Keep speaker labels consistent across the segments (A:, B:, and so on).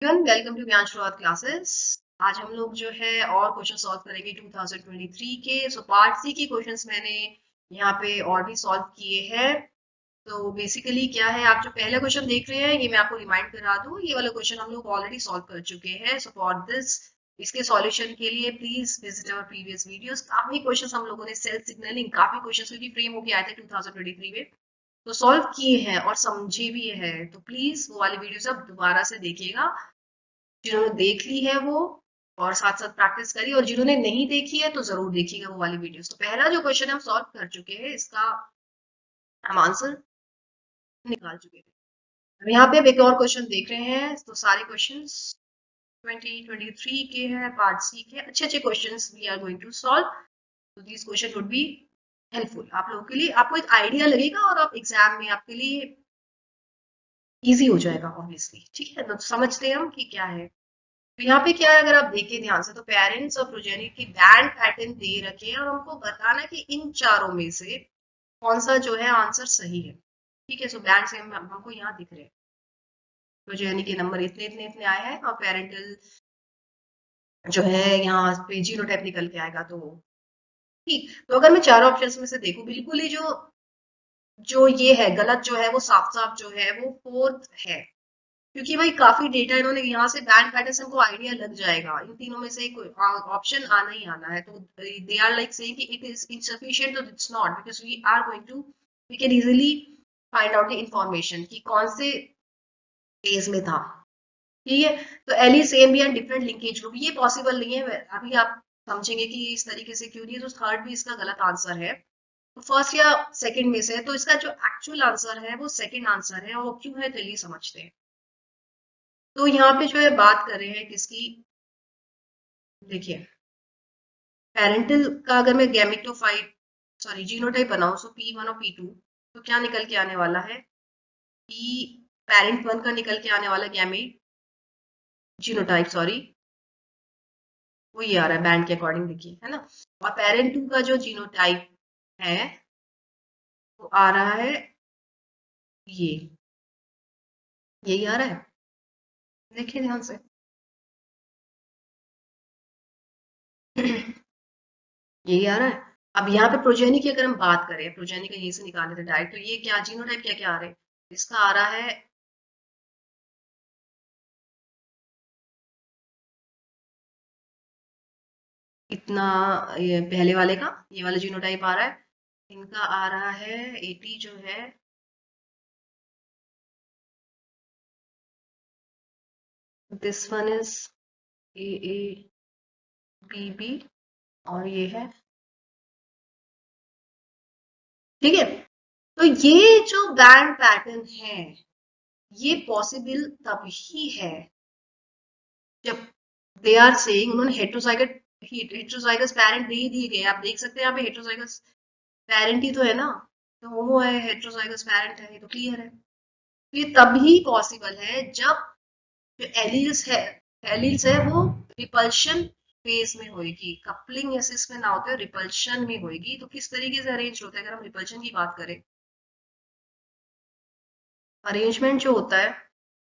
A: Welcome to ज्ञान शुरुआत classes. आज हम लोग जो है और क्वेश्चन सॉल्व करेंगे 2023 के। सो पार्ट सी के क्वेश्चंस मैंने यहाँ पे और भी सॉल्व किए हैं। तो बेसिकली क्या है, आप जो पहला क्वेश्चन देख रहे हैं ये मैं आपको रिमाइंड करा दूं, ये वाला क्वेश्चन हम लोग ऑलरेडी सॉल्व कर चुके हैं। सो फॉर दिस, इसके सॉल्यूशन के लिए please visit our previous videos. काफी क्वेश्चंस हम लोगों ने सेल्फ सिग्नलिंग, काफी क्वेश्चंस क्योंकि फ्रेम होके आए थे 2023 में, तो सॉल्व किए हैं और समझे भी है। तो प्लीज वो वाली वीडियोस आप दोबारा से देखिएगा, जिन्होंने देख ली है वो, और साथ साथ प्रैक्टिस करिए, और जिन्होंने नहीं देखी है तो जरूर देखिएगा वो वाली वीडियोस। तो पहला जो क्वेश्चन हम सॉल्व कर चुके हैं, इसका हम आंसर निकाल चुके हैं। अब यहाँ पे अब एक और क्वेश्चन देख रहे हैं। तो सारे क्वेश्चंस 2023 के हैं, पार्ट सी के अच्छे अच्छे questions we are going to solve. तो this question would be helpful आप लोगों के लिए, आपको एक आइडिया लगेगा और आप एग्जाम में आपके लिए इजी हो जाएगा ऑब्वियसली। ठीक है, तो समझते हैं हम कि क्या है। तो यहाँ पे क्या है, अगर आप देखें ध्यान से, तो पेरेंट्स और प्रोजेनी की बैंड पैटर्न दे रखे हैं और हमको बताना कि इन चारों में से कौन सा जो है आंसर सही है। ठीक है, सो बैंड से हमको यहाँ दिख रहे हैं, प्रोजेनी के नंबर इतने इतने इतने आए हैं और पेरेंटल जो है यहाँ पे जीनोटाइप निकल के आएगा। तो ठीक, तो अगर मैं चारों ऑप्शंस में से देखूं, बिल्कुल ही जो जो ये है गलत जो है वो साफ साफ जो है वो फोर्थ है, क्योंकि भाई काफी डेटा इन्होंने यहाँ से बैंड पैटर्न से हमको आइडिया लग जाएगा, इन तीनों में से कोई ऑप्शन आना ही आना है। तो दे आर लाइक सेइंग कि इट इज इनसफिशिएंट, तो it's not, because we are going to, we can easily find out the information कि कौन से फेज में था। ठीक है, तो एली सेम भी एंड डिफरेंट लिंकेज ग्रुप, ये पॉसिबल नहीं है। अभी आप समझेंगे कि इस तरीके से क्यों नहीं है। तो थर्ड भी इसका गलत आंसर है, तो फर्स्ट या सेकंड में से है, तो इसका जो एक्चुअल आंसर है वो सेकंड आंसर है। और वो क्यों है, चलिए समझते हैं। तो यहाँ पे जो है बात कर रहे हैं किसकी, देखिए पेरेंटल का अगर मैं गैमेटोफाइट, सॉरी जीनोटाइप बनाऊं, सो P1 और P2, तो क्या निकल के आने वाला है, P पेरेंट वन का निकल के आने वाला गैमेट जीनोटाइप, सॉरी वो ये आ रहा है बैंड के अकॉर्डिंग, देखिए है ना। और पेरेंट टू का जो जीनोटाइप है वो आ रहा है ये, यही आ रहा है, देखिए ध्यान से। यही आ रहा है। अब यहाँ पे प्रोजेनी की अगर हम बात करें, प्रोजेनी का यहीं से निकाले थे डायरेक्ट, तो ये क्या जीनोटाइप क्या क्या आ रहे हैं, इसका आ रहा है इतना, ये पहले वाले का ये वाला जीनोटाइप आ रहा है, इनका आ रहा है 80 जो है, this one is A B B, और ये है, ठीक है। तो ये जो बैंड पैटर्न है ये पॉसिबल तब ही है जब दे आर सेइंग, उन्होंने हेट्रोजाइगस पेरेंट दे ही दिए गए। आप देख सकते हैं यहाँ पे हेट्रोजाइगस पेरेंट ही तो है ना, तो होमो है, हेट्रोजाइगस पेरेंट है, ये तो क्लियर है। तो ये तभी पॉसिबल है जब जो एलील्स है वो रिपल्शन फेज में होगी, कपलिंग या सिस में ना होते, रिपल्शन में होगी। तो किस तरीके से अरेंज होता है, अगर हम रिपल्शन की बात करें, अरेंजमेंट जो होता है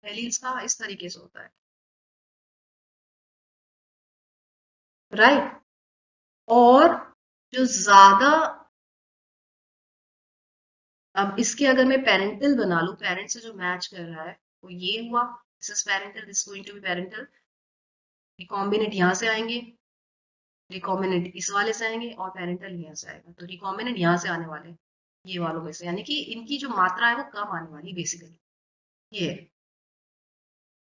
A: एलील्स का इस तरीके से होता है, राइट। और जो ज्यादा, अब इसके अगर मैं पेरेंटल बना लूं, पेरेंट से जो मैच कर रहा है वो ये हुआ, this is parental, this going to be parental. Recombinant यहाँ से आएंगे, रिकॉम्बिनेंट इस वाले से आएंगे, और पेरेंटल यहाँ से आएगा। तो रिकॉम्बिनेंट यहाँ से आने वाले ये वालों में से, यानी कि इनकी जो मात्रा है वो कम आने वाली बेसिकली, ये है।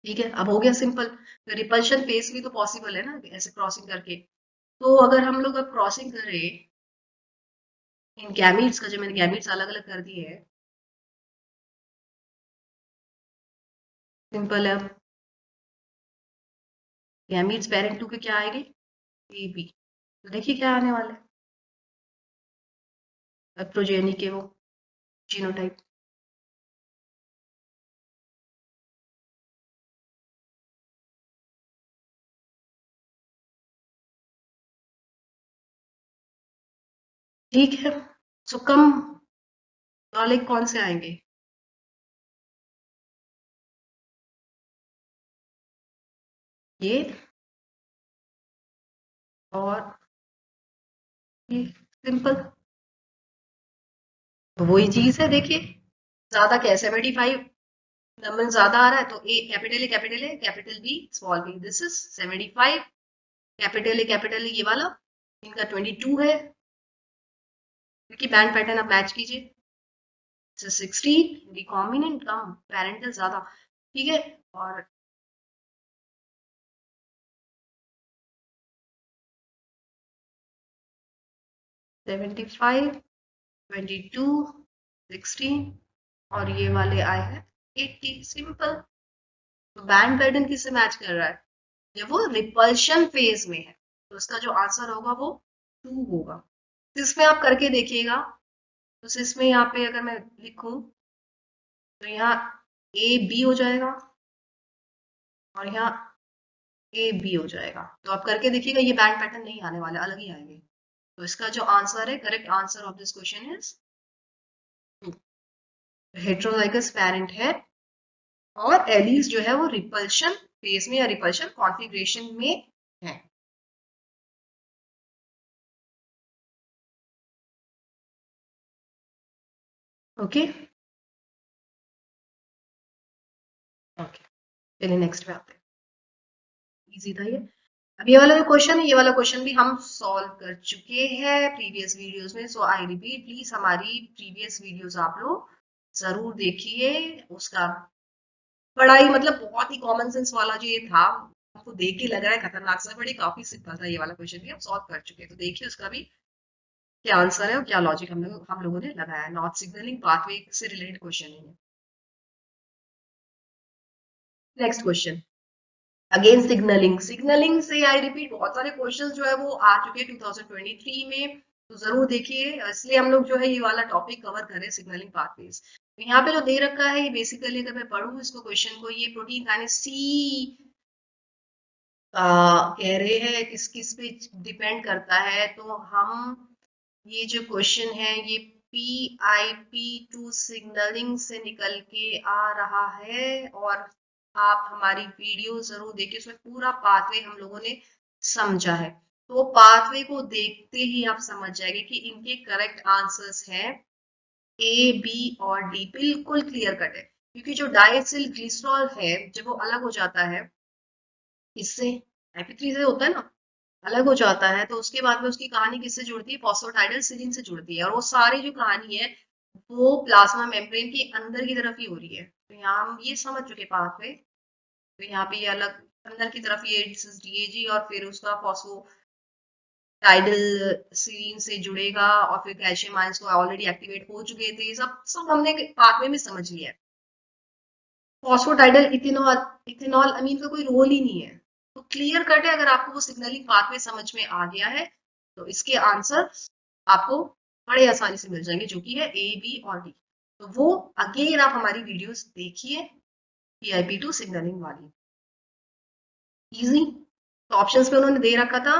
A: ठीक है, अब हो गया सिंपल। तो रिपल्शन फेस भी तो पॉसिबल है ना ऐसे क्रॉसिंग करके। तो अगर हम लोग अब क्रॉसिंग करें इन गैमीट्स का, जो मैंने गैमीट्स अलग अलग कर दिए हैं, सिंपल है। अब गैमीट्स पेरेंट टू के क्या आएंगे, ए बी, तो देखिए क्या आने वाला है, प्रोजेनी के वो जीनोटाइप। ठीक है, सो कम वाले कौन से आएंगे, ये और ये सिंपल, तो वही चीज है। देखिए ज्यादा क्या है, 75 नंबर ज्यादा आ रहा है तो A capital B small B, this is 75, capital A ये वाला, इनका 22 है, क्योंकि बैंड पैटर्न आप मैच कीजिए, 16 रिकॉम्बिनेंट कम पेरेंटल ज्यादा, ठीक है। और 75, 22, 16 और ये वाले आए हैं 80, सिंपल। तो बैंड पैटर्न किससे मैच कर रहा है, जब वो रिपल्शन फेज में है, तो इसका जो आंसर होगा वो 2 होगा। इसमें आप करके देखिएगा, तो इसमें यहाँ पे अगर मैं लिखूं तो यहाँ ए बी हो जाएगा और यहाँ ए बी हो जाएगा, तो आप करके देखिएगा, ये बैंड पैटर्न नहीं आने वाला, अलग ही आएंगे। तो इसका जो आंसर है, correct answer of this question is heterozygous parent है, और एलीज जो है वो रिपल्शन फेज में या रिपल्शन कॉन्फ़िगरेशन में है। ओके ओके, चलिए नेक्स्ट पे आते हैं। इजी था ये। अब ये वाला जो क्वेश्चन है, ये वाला क्वेश्चन भी हम सॉल्व कर चुके हैं प्रीवियस वीडियोस में, सो आई रिपीट, प्लीज हमारी प्रीवियस वीडियोस आप लोग जरूर देखिए। उसका पढ़ाई मतलब बहुत ही कॉमन सेंस वाला जो ये था, आपको देख के लग रहा है खतरनाक सा, बड़ी काफी सिंपल था, ये वाला क्वेश्चन भी हम सॉल्व कर चुके हैं, तो देखिए उसका भी क्या आंसर है और क्या लॉजिक हम लोगों ने लगाया है। नॉर्थ सिग्नलिंग पाथवे से रिलेटेड क्वेश्चन है। Next question, again signalling, signalling से आई रिपीट बहुत सारे क्वेश्चंस जो है वो आ चुके हैं 2023 में, तो जरूर देखिए, इसलिए हम लोग जो है ये वाला टॉपिक कवर करें, सिग्नलिंग पाथवेज। तो यहाँ पे जो दे रखा है, ये बेसिकली अगर मैं पढ़ूँ इसको क्वेश्चन को, ये प्रोटीन काइनेज सी कह रहे हैं किस किस पे डिपेंड करता है, तो हम ये जो क्वेश्चन है ये PIP2 सिग्नलिंग से निकल के आ रहा है, और आप हमारी वीडियो जरूर देखिए, उसमें पूरा पाथवे हम लोगों ने समझा है। तो पाथवे को देखते ही आप समझ जाएंगे कि इनके करेक्ट आंसर्स हैं ए बी और डी, बिल्कुल क्लियर कट है। क्योंकि जो डाइएथिल ग्लिसरॉल है जब वो अलग हो जाता है इससे, IP3 से होता है ना, अलग हो जाता है, तो उसके बाद में उसकी कहानी किससे जुड़ती है, फॉस्फोटाइडल सीरीन से जुड़ती है, और वो सारी जो कहानी है वो प्लाज्मा मेम्ब्रेन के अंदर की तरफ ही हो रही है। तो यहाँ हम ये समझ चुके पाथवे, तो यहाँ पे ये अलग अंदर की तरफ ये DAG और फिर उसका फॉस्फोटाइडल सीरीन से जुड़ेगा, और फिर कैल्शियम आयंस को ऑलरेडी एक्टिवेट हो चुके थे, सब सब हमने पाथवे में समझ लिया है। फॉस्फोटाइडल इथेनॉल, इथेनॉल अमीन का कोई रोल ही नहीं है, तो क्लियर कट है। अगर आपको वो सिग्नलिंग पाथवे समझ में आ गया है तो इसके आंसर आपको बड़े आसानी से मिल जाएंगे, जो कि है ए बी और डी। तो वो अगेन आप हमारी वीडियोस देखिए, PIP2 सिग्नलिंग वाली, इजी। तो ऑप्शंस में उन्होंने दे रखा था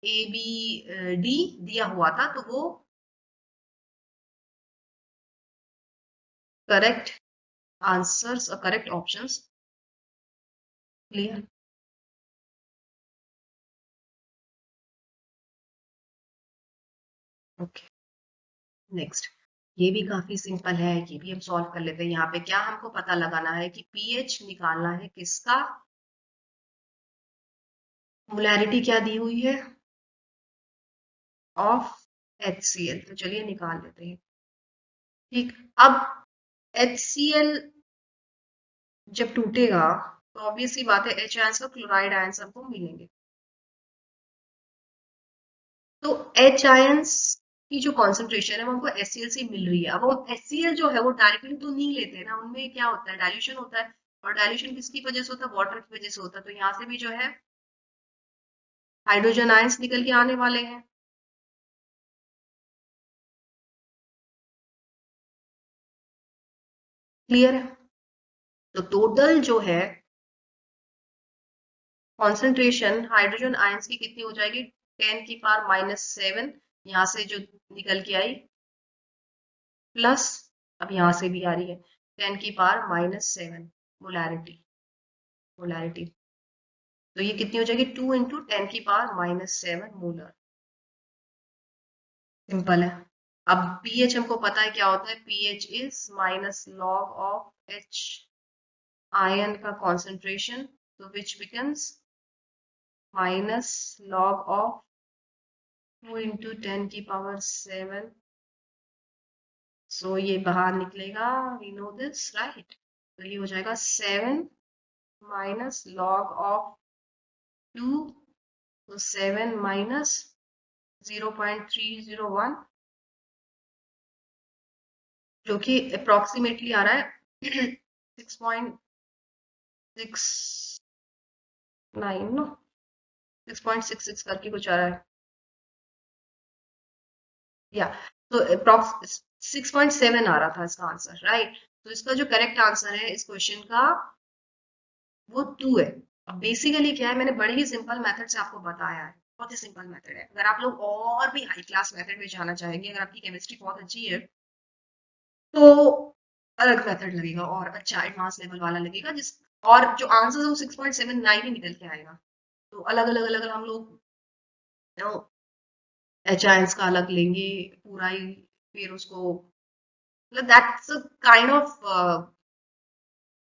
A: ए बी डी दिया हुआ था, तो वो करेक्ट आंसर्स और correct options. Clear, okay next. ये भी काफी सिंपल है, ये भी हम सॉल्व कर लेते हैं। यहाँ पे क्या हमको पता लगाना है कि पीएच निकालना है किसका, मोलैरिटी क्या दी हुई है, ऑफ HCl, तो चलिए निकाल लेते हैं। ठीक, अब HCl जब टूटेगा तो ऑब्वियस सी बात है H आयंस का क्लोराइड आयंस हमको मिलेंगे। तो H आयंस की जो कॉन्सेंट्रेशन है वो हमको HCl से मिल रही है। अब हम HCl जो है वो डायरेक्टली तो नहीं लेते ना, उनमें क्या होता है, डाइल्यूशन होता है, और डाइल्यूशन किसकी वजह से होता है, वाटर की वजह से होता है। तो यहाँ से भी जो है हाइड्रोजन आयंस निकल के आने वाले हैं। क्लियर है, तो टोटल जो है कॉन्सेंट्रेशन हाइड्रोजन आयंस की कितनी हो जाएगी, 10⁻⁻7, यहाँ से जो निकल के आई, प्लस अब यहाँ से भी आ रही है 10⁻⁻7 मोलैरिटी, मोलैरिटी। तो ये कितनी हो जाएगी 2 इंटू 10⁻⁻7 मोलर। सिंपल है। अब पीएच हमको पता है क्या होता है, pH is minus log of H, ion का कॉन्सेंट्रेशन, तो which becomes minus log of 2 into 10⁻7। सो ये बाहर निकलेगा, वी नो दिस राइट। तो ये हो जाएगा 7 माइनस लॉग ऑफ 2, तो 7 माइनस 0.301, जो कि अप्रोक्सीमेटली आ रहा है 6.69 नो, 6.66 करके कुछ आ रहा है या, तो अप्रोक्स 6.7 आ रहा था इसका आंसर राइट। तो इसका जो करेक्ट आंसर है इस क्वेश्चन का वो 2 है। अब बेसिकली क्या है, मैंने बड़े ही सिंपल मेथड से आपको बताया है, बहुत ही सिंपल मेथड है। अगर आप लोग और भी हाई क्लास मेथड में जाना चाहेंगे, अगर आपकी केमिस्ट्री बहुत अच्छी है तो अलग मेथड लगेगा और अच्छा एडवांस लेवल वाला लगेगा, जिस और जो आंसर है वो 6.79 ही निकल के आएगा। तो अलग अलग अलग अलग हम लोग एच आयंस का अलग लेंगे पूरा ही, फिर उसको मतलब दैट्स काइंड ऑफ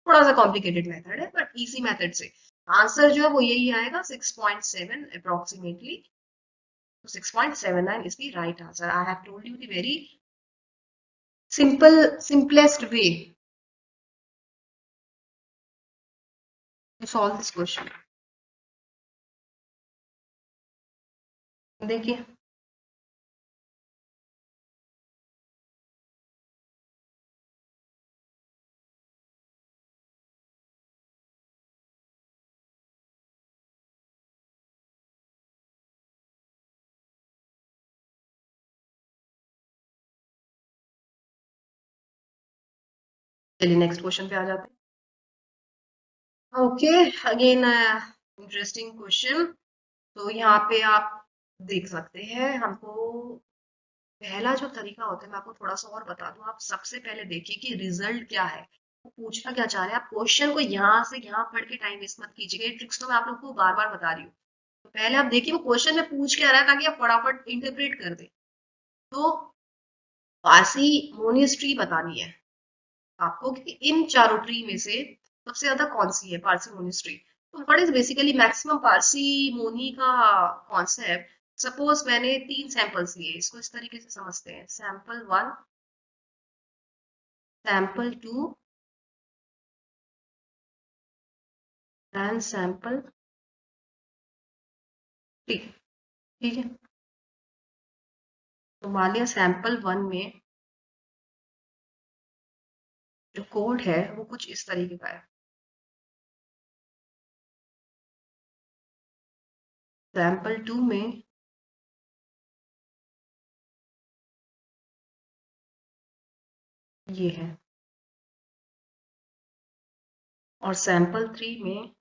A: थोड़ा सा कॉम्प्लिकेटेड मेथड है, बट इजी मेथड से आंसर जो है वो यही आएगा 6.7 approximately. 6.79 is the right answer. I have told you the very simplest way to solve this question. देखिए चलिए नेक्स्ट क्वेश्चन पे आ जाते हैं। Okay, again interesting question. तो यहाँ पे आप देख सकते हैं, हमको पहला जो तरीका होता है मैं आपको थोड़ा सा और बता दूं। आप सबसे पहले देखिए कि रिजल्ट क्या है, वो पूछना क्या चाह रहे हैं। आप क्वेश्चन को यहाँ से यहाँ पढ़ के टाइम वेस्ट मत कीजिएगा, ये ट्रिक्स तो मैं आप लोग को बार बार बता रही हूँ। तो पहले आप देखिए वो क्वेश्चन में पूछ क्या रहा है, ताकि आप फटाफट इंटरप्रेट कर दे। तो पार्सिमोनियस ट्री बतानी है आपको कि इन चारों ट्री में से सबसे ज्यादा कौन सी है पार्सिमोनियस ट्री। तो what is basically maximum parsimony का कॉन्सेप्ट। सपोज मैंने 3 सैंपल्स लिए, इसको इस तरीके से समझते हैं, सैंपल 1, सैंपल 2 एंड सैंपल 3। ठीक है, तो मान लिया सैंपल 1 में जो कोड है वो कुछ इस तरीके का है, सैंपल 2 में ये है, और सैंपल 3 में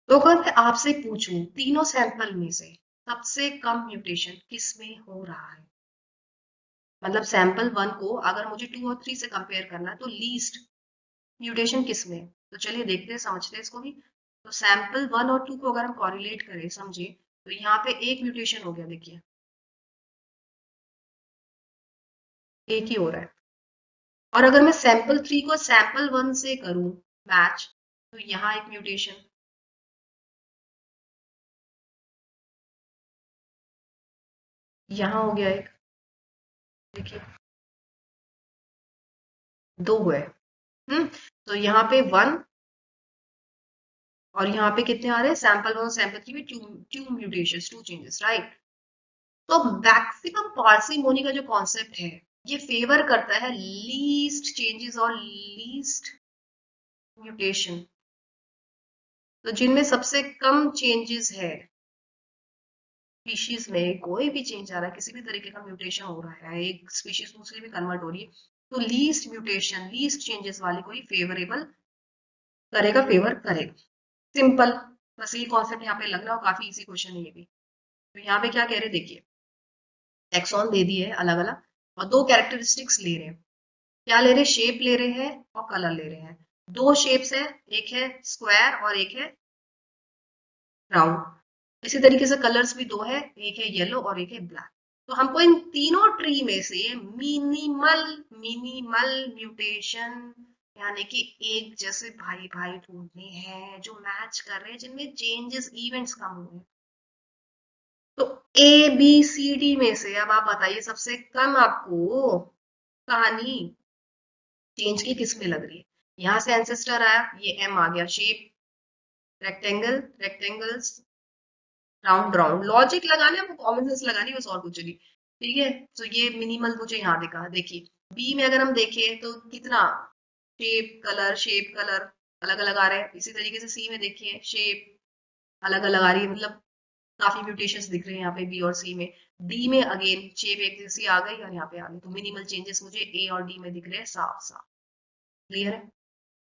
A: तो अगर मैं आपसे पूछूं तीनों सैंपल में से सबसे कम म्यूटेशन किस में हो रहा है, मतलब सैंपल 1 को अगर मुझे 2 और 3 से कंपेयर करना है तो लीस्ट म्यूटेशन किस में है? तो चलिए देखते हैं, समझते हैं इसको भी। तो सैंपल 1 और 2 को अगर हम कॉरिलेट करें, समझे, तो यहाँ पे एक म्यूटेशन हो गया, देखिए एक ही हो रहा है। और अगर मैं सैंपल 3 को सैंपल 1 से करूं मैच, तो यहाँ एक म्यूटेशन, यहाँ हो गया एक, देखिए दो हुए। तो यहाँ पे 1 और यहाँ पे कितने आ रहे हैं, सैंपल 1 और सैंपल 3 में two mutations, two changes right. तो मैक्सिमम पार्सिमोनी का जो कॉन्सेप्ट है ये फेवर करता है लीस्ट चेंजेस और लीस्ट म्यूटेशन। तो जिनमें सबसे कम चेंजेस है, स्पीशीज में कोई भी चेंज आ रहा है, किसी भी तरीके का म्यूटेशन हो रहा है, एक स्पीशीज दूसरी में कन्वर्ट हो रही है, तो लीस्ट म्यूटेशन लीस्ट चेंजेस वाले को ही फेवरेबल करेगा, फेवर करेगा। सिंपल, बस ये कॉन्सेप्ट यहाँ पे लगना, और काफी इजी क्वेश्चन है ये भी। तो यहाँ पे क्या कह रहे हैं देखिए, टैक्सॉन दे दिए अलग अलग और दो कैरेक्टरिस्टिक्स ले रहे हैं। क्या ले रहे हैं? शेप ले रहे हैं और कलर ले रहे हैं। दो शेप्स है, एक है स्क्वायर और एक है राउंड। इसी तरीके से कलर्स भी दो है, एक है येलो और एक है ब्लैक। तो हमको इन तीनों ट्री में से मिनिमल मिनिमल म्यूटेशन यानी कि एक जैसे भाई भाई ढूंढने हैं जो मैच कर रहे हैं, जिनमें चेंजेस इवेंट्स कम हुए हैं। तो ए बी सी डी में से अब आप बताइए सबसे कम आपको कहानी चेंज की किस में लग रही है? यहां से एंसेस्टर आया, ये एम आ गया, shape rectangle, rectangles, round round, logic लगाने आपको, कॉमन सेंस लगानी बस, और कुछ नहीं। ठीक है, तो ये मिनिमल मुझे यहाँ दिखा। देखिए बी में अगर हम देखें तो कितना शेप कलर अलग अलग आ रहे हैं। इसी तरीके से सी में देखिए शेप अलग अलग आ रही है, मतलब काफी म्यूटेशंस दिख रहे हैं यहाँ पे बी और सी में। डी में अगेन शेप एक जैसी आ गई और यहाँ पे आ गई, तो मिनिमल चेंजेस मुझे ए और डी में दिख रहे हैं साफ साफ। क्लियर है?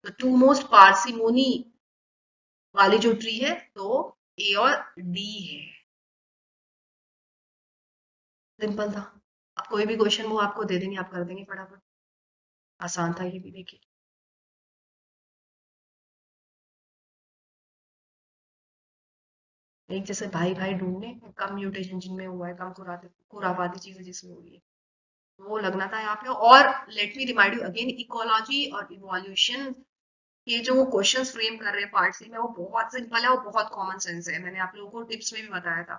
A: तो टू मोस्ट पार्सिमोनी वाली जो ट्री है तो ए और डी है। सिंपल था। अब कोई भी क्वेश्चन वो आपको दे देंगे, आप कर देंगे फटाफट। आसान था ये भी, देखिए। एक जैसे भाई भाई ढूंढने, कम म्यूटेशन जिनमें हुआ है, कम खुरापाती चीजें जिसमें हुई है, वो लगना था यहाँ पे। और let me remind you again, ecology और इवोल्यूशन ये जो वो क्वेश्चंस फ्रेम कर रहे हैं पार्ट सी में, वो बहुत सिंपल है, वो बहुत कॉमन सेंस है। मैंने आप लोगों को टिप्स में भी बताया था।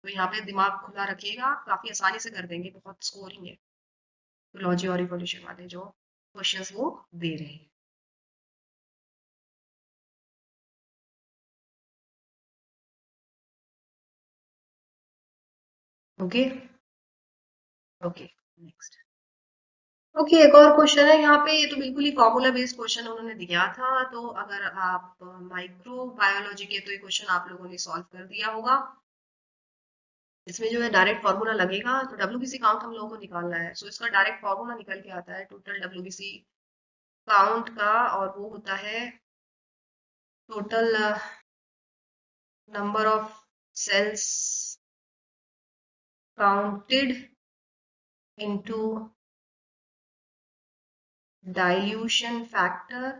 A: तो यहाँ पे दिमाग खुला रखिएगा, काफी आसानी से कर देंगे, बहुत स्कोरिंग है इकोलॉजी और इवोल्यूशन वाले जो क्वेश्चंस वो दे रहे हैं। Okay okay, next. ओके, एक और क्वेश्चन है यहाँ पे। ये तो बिल्कुल ही फॉर्मूला बेस्ड क्वेश्चन उन्होंने दिया था। तो अगर आप माइक्रो बायोलॉजी के, तो ये क्वेश्चन आप लोगों ने सॉल्व कर दिया होगा। इसमें जो है डायरेक्ट फॉर्मूला लगेगा, तो डब्ल्यूबीसी काउंट हम लोगों को निकालना है। सो इसका डायरेक्ट फॉर्मूला निकल के आता है टोटल डब्ल्यूबीसी काउंट का, और वो होता है total number of cells counted into dilution factor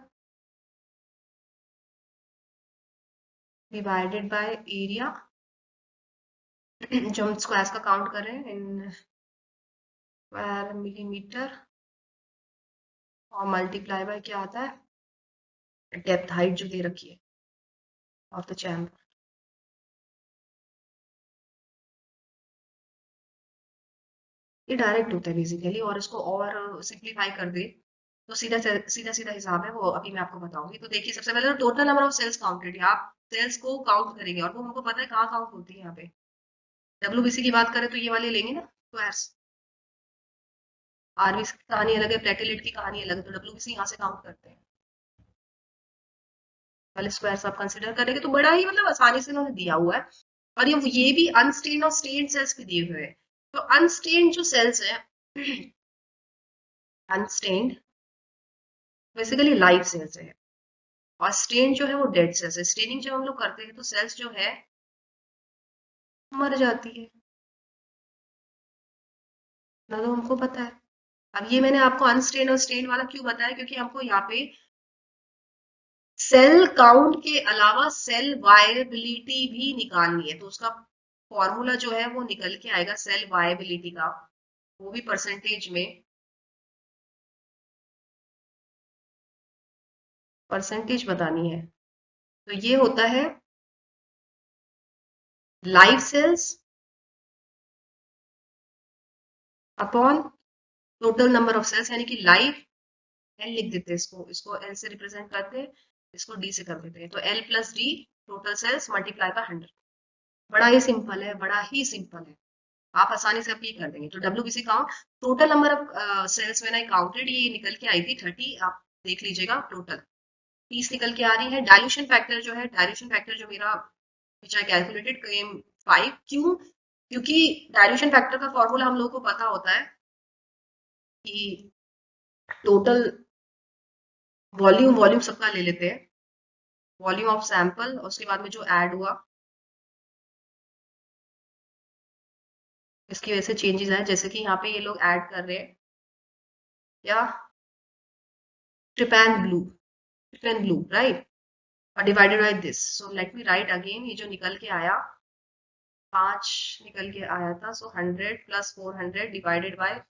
A: divided by area, जो हम स्क्वायर्स का काउंट कर रहे हैं इन स्क्वायर मिलीमीटर, और मल्टीप्लाई बाय क्या आता है, डेप्थ हाइट जो दे रखी है ऑफ द चैम्बर। ये डायरेक्ट होता है बेसिकली, और इसको और सिंप्लीफाई कर दे तो सीधा सीधा सीधा हिसाब है, वो अभी मैं आपको बताऊंगी। तो देखिए सबसे पहले तो total number of cells counted, आप सेल्स को काउंट करेंगे, और वो हमको पता है कहाँ काउंट होती है यहाँ पे। डब्ल्यूबीसी की बात करें तो ये वाले लेंगे ना स्क्वायर्स। आरबीसी की कहानी अलग है, प्लेटेलेट की कहानी अलग है, तो डब्ल्यूबीसी यहाँ से काउंट करते हैं। वाले स्क्वायर्स आप कंसिडर करेंगे तो बड़ा ही मतलब आसानी से उन्होंने दिया हुआ है। और ये भी अनस्टेन्ड और स्टेन्ड सेल्स भी दिए हुए हैं। तो अनस्टेन्ड जो सेल्स है अनस्टेन्ड बेसिकली लाइव सेल्स है, और स्टेन जो है वो डेड सेल्स है। स्टेनिंग जब हम लोग करते हैं तो सेल्स जो है मर जाती है ना, तो हमको पता है। अब ये मैंने आपको अनस्टेन और स्टेन वाला क्यों बताया, क्योंकि हमको यहाँ पे सेल काउंट के अलावा सेल वायबिलिटी भी निकालनी है। तो उसका फॉर्मूला जो है वो निकल के आएगा सेल वायबिलिटी का, वो भी परसेंटेज बतानी है। तो ये होता है live cells upon total number of cells, यानी कि लाइव, एल लिख देते हैं, इसको एल से रिप्रेजेंट करते हैं, इसको डी से कर देते हैं। तो L plus D total cells multiply by 100। बड़ा ही सिंपल है, बड़ा ही सिंपल है। आप आसानी से आप ये कर देंगे। तो WBC count total number of cells when I counted, ये निकल के आई थी 30। आप देख लीजिएगा टोटल 30 निकल के आ रही है। डायल्यूशन फैक्टर जो है, डायल्यूशन फैक्टर जो मेरा विच आई कैलकुलेटेड केम 5। क्यों? क्योंकि डायल्यूशन फैक्टर का फॉर्मूला हम लोगों को पता होता है कि टोटल वॉल्यूम, वॉल्यूम सबका ले लेते हैं, वॉल्यूम ऑफ सैंपल, उसके बाद में जो ऐड हुआ इसकी वजह से चेंजेस आए, जैसे कि यहाँ पे ये लोग ऐड कर रहे हैं या ट्रिपेन ब्लू राइट, और divided by this, so let me right again, ये जो निकल के आया 5 निकल के आया था, so 100 plus 400 divided by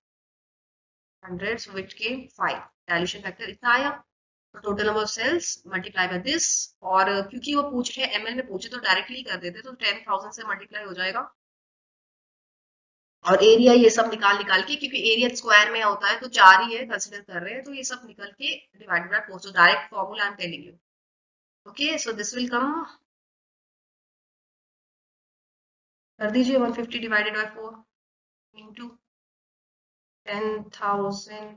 A: 100, so which came 5, dilution factor इतना आया, तो total number of cells multiply by this, और क्योंकि वो पूछ रहे हैं एमएल में पूछे तो डायरेक्टली कर देते, तो 10,000 से मल्टीप्लाई हो जाएगा, और एरिया ये सब निकाल निकाल के, क्योंकि एरिया स्क्वायर में होता है तो 4 ही है कंसिडर कर रहे हैं, तो ये सब निकल के divided by 4, so direct formula I am telling you, okay, so this will come, कर दीजिए 150 डिवाइडेड बाय 4 इंटू 10,000,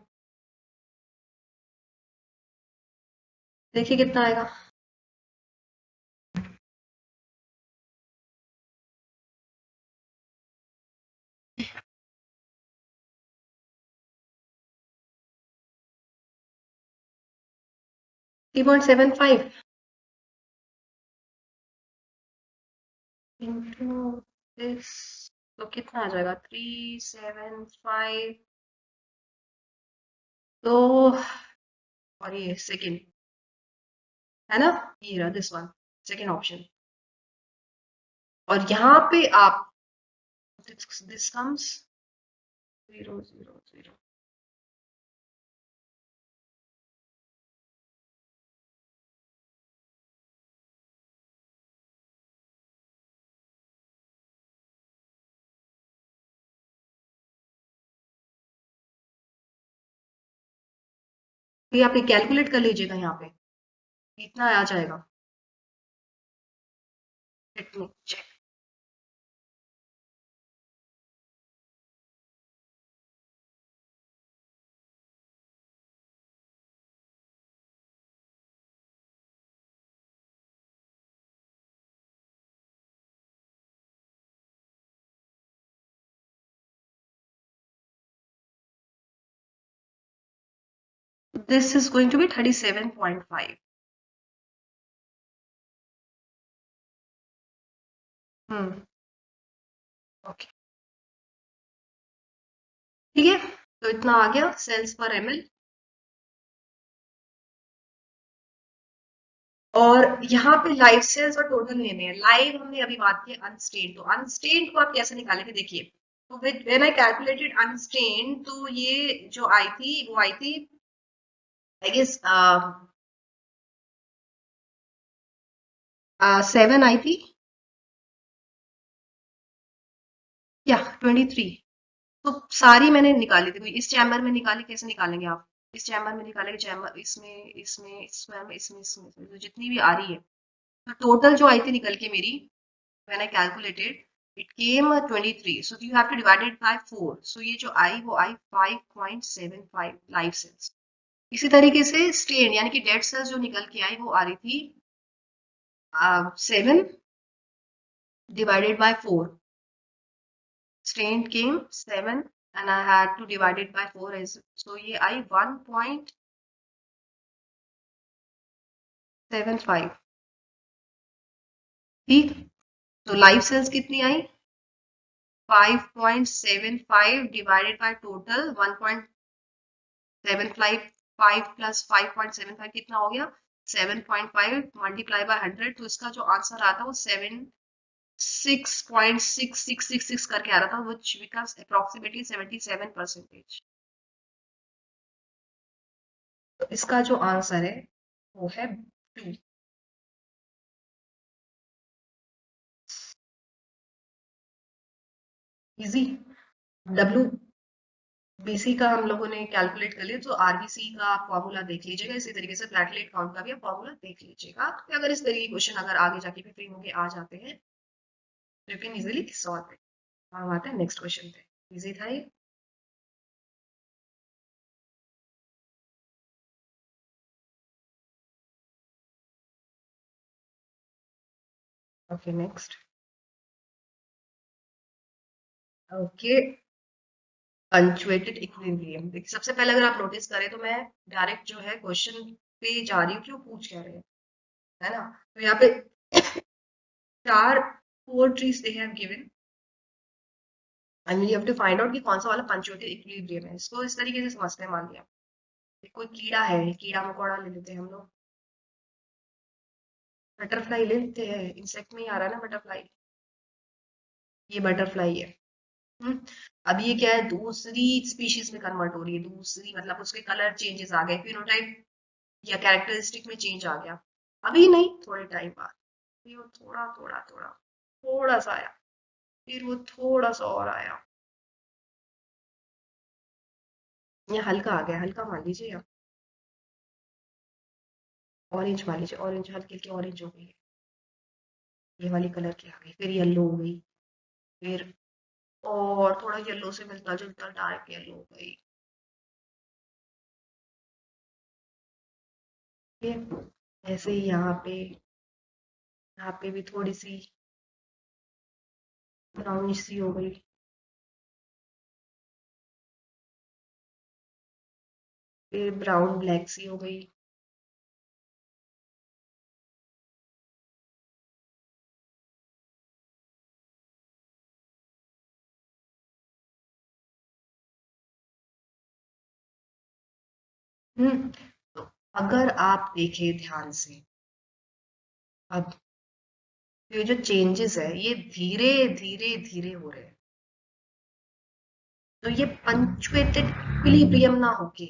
A: देखिए कितना आएगा, 3.75 इंटू दिस, तो कितना आ जाएगा 375, तो और ये सेकंड है ना, ये रहा दिस वन, सेकंड ऑप्शन, और यहाँ पे आप दिस कम्स 0 0 0, तो ये आप कैलकुलेट कर लीजिएगा, यहाँ पे इतना आ जाएगा, let me check, this is going to be 37.5, okay, ठीक है, तो इतना आ गया सेल्स पर एमएल, और यहाँ पे लाइव सेल्स और टोटल लेने हैं, लाइव हमने अभी बात की अनस्टेन्ड, तो अनस्टेन्ड को आप कैसे निकालेंगे, देखिए, तो व्हेन आई कैलकुलेटेड अनस्टेन्ड, तो ये जो आई थी वो आई थी आई गेस 7 आई थी, या 23, तो सारी मैंने निकाली थी, इस चैम्बर में निकाली, कैसे निकालेंगे आप, इस चैम्बर में निकालेंगे, चैम्बर इसमें इसमें इसमें, तो जितनी भी आ रही है, तो टोटल जो आई थी निकल के मेरी, when I calculated it came 23, so you have to divide it by 4, so ये जो आई वो आई 5.75 लाइव सेल्स, इसी तरीके से स्टेन यानी कि डेड सेल्स जो निकल के आई वो आ रही थी 7 divided by 4, strain came 7 and I had to divide it by 4, as so ये आई 1.75, ठीक, तो लाइव सेल्स कितनी आई 5.75 डिवाइडेड बाय टोटल 1.75 प्लस 5.75 कितना हो गया 7.5 मल्टीप्लाई बाय 100, तो इसका जो आंसर आता है वो 76.6666 करके आ रहा था, which becomes approximately 77%, तो इसका जो आंसर है वो है 2, इजी, डब्ल्यू बीसी का हम लोगों ने कैलकुलेट कर लिया, तो आरबीसी का आप फॉर्मूला देख लीजिएगा, इसी तरीके से प्लेटलेट काउंट का भी आप फॉर्मूला देख लीजिएगा, तो अगर इस तरीके के क्वेश्चन अगर आगे जाके भी फ्री होंगे आ जाते हैं, तो you can easily solve it, हम आते हैं नेक्स्ट क्वेश्चन पे, इजी था ये, okay next, okay, punctuated equilibrium, देखिए सबसे पहले अगर आप नोटिस करें तो मैं डायरेक्ट जो है क्वेश्चन पे जा रही हूँ, क्यों पूछ क्या रहे हैं, है ना, तो यहाँ पे 4 trees they have given, and you have to find out कि कौन सा वाला पंचुएटेड इक्विलिब्रियम है, इसको इस तरीके से समझते हैं, मान लिया कोई कीड़ा है, कीड़ा मकोड़ा ले लेते हैं हम लोग, बटरफ्लाई ले लेते हैं, इंसेक्ट में ही आ रहा है ना बटरफ्लाई, ये बटरफ्लाई है। हम्म। अब ये क्या है, दूसरी स्पीशीज में कन्वर्ट हो रही है, दूसरी मतलब उसके कलर चेंजेस आ गए, फिनोटाइप या कैरेक्टरिस्टिक में चेंज आ गया। अभी नहीं, थोड़े टाइम बाद, फिर वो थोड़ा थोड़ा थोड़ा थोड़ा सा आया, फिर वो थोड़ा सा और आया, ये हल्का आ गया, हल्का मान लीजिए आप, ऑरेंज मान लीजिए, ऑरेंज हल्की हल्की ऑरेंज हो गई, ये वाली कलर की आ गई, फिर येलो हो गई, फिर और थोड़ा येलो से मिलता जुलता डार्क येलो हो गई, फिर ऐसे ही यहाँ पे भी थोड़ी सी ब्राउनिश सी हो गई, फिर ब्राउन ब्लैक सी हो गई। तो अगर आप देखें ध्यान से, अब ये जो चेंजेस है ये धीरे धीरे धीरे हो रहे हैं, तो ये पंचुएटेड इक्विलिब्रियम ना होके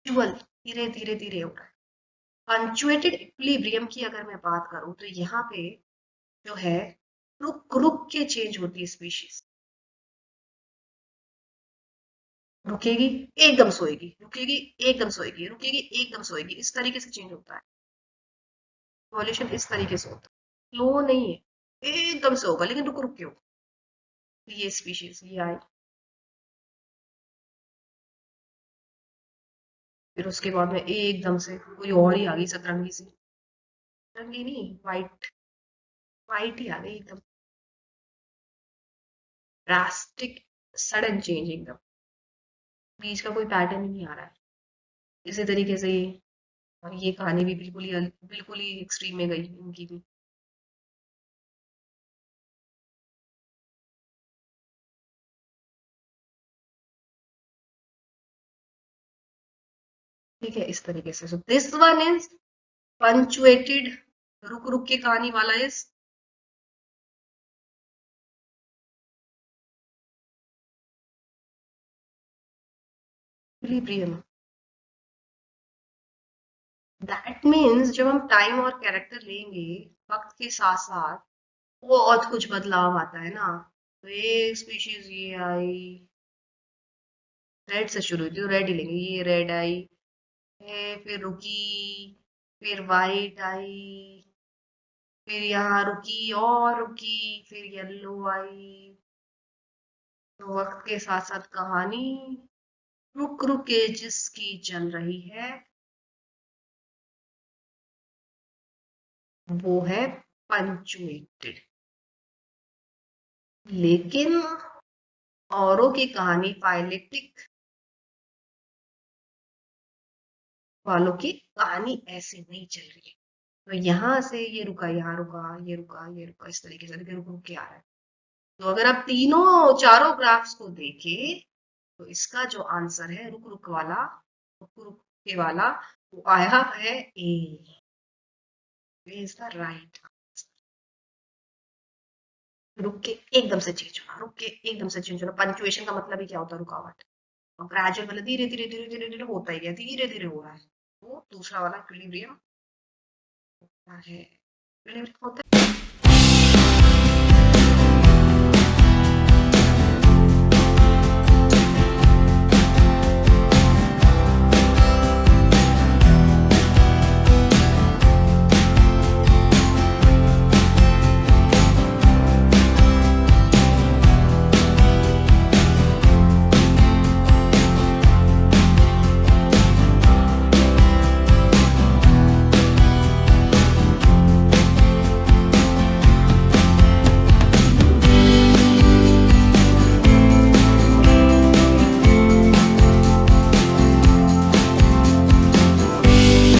A: ग्रेजुअल धीरे धीरे धीरे हो रहा है। पंचुएटेड इक्विलिब्रियम की अगर मैं बात करूं तो यहाँ पे जो है रुक रुक के चेंज होती है स्पीशीज, रुकेगी एकदम सोएगी, रुकेगी एकदम सोएगी, रुकेगी एकदम सोएगी, इस तरीके से चेंज होता है। इवोल्यूशन इस तरीके से होता है, स्लो नहीं है, एकदम से होगा लेकिन रुक रुक के होगा। ये स्पीशीज ये आई, फिर उसके बाद में एकदम से कोई और ही आ गई सतरंगी सी, सतरंगी नहीं, वाइट, वाइट ही आ गई एकदम, ड्रास्टिक, सडन चेंज एकदम, बीच का कोई पैटर्न ही नहीं आ रहा है। इसी तरीके से ये कहानी भी बिल्कुल ही एक्सट्रीम में गई इनकी भी। ठीक है, इस तरीके से, so this one is punctuated, रुक रुक के कहानी वाला इज इक्विलिब्रियम। दैट मीन्स जब हम टाइम और कैरेक्टर लेंगे वक्त के साथ साथ, बहुत कुछ बदलाव आता है ना। तो एक स्पीशीज ये आई, रेड से शुरू हुई थी तो रेड ही लेंगे, ये रेड आई, फिर रुकी, फिर वाइट आई, फिर यहाँ रुकी और रुकी, फिर येलो आई। तो वक्त के साथ साथ कहानी रुक रुक के जिसकी चल रही है वो है पंचुएटेड। लेकिन औरों की कहानी फाइलेटिक वालों की कहानी ऐसे नहीं चल रही है। तो यहाँ से ये रुका, यहाँ रुका, ये रुका, ये रुका, इस तरीके से रुक रुक के आ रहा है। तो अगर आप तीनों चारों ग्राफ्स को देखें तो इसका जो आंसर है रुक रुक वाला, रुक रुक के वाला, वो आया है ए, इज द राइट। रुक के एकदम से चेंज होना, रुक के एकदम से चेंज होना, पंचुएशन का मतलब ही क्या होता है, रुकावट। और ग्रेजुअल मतलब धीरे धीरे धीरे धीरे धीरे होता ही गया, धीरे धीरे हो रहा है, वो दूसरा वाला इक्विलिब्रियम है, इक्विलिब्रियम होता है।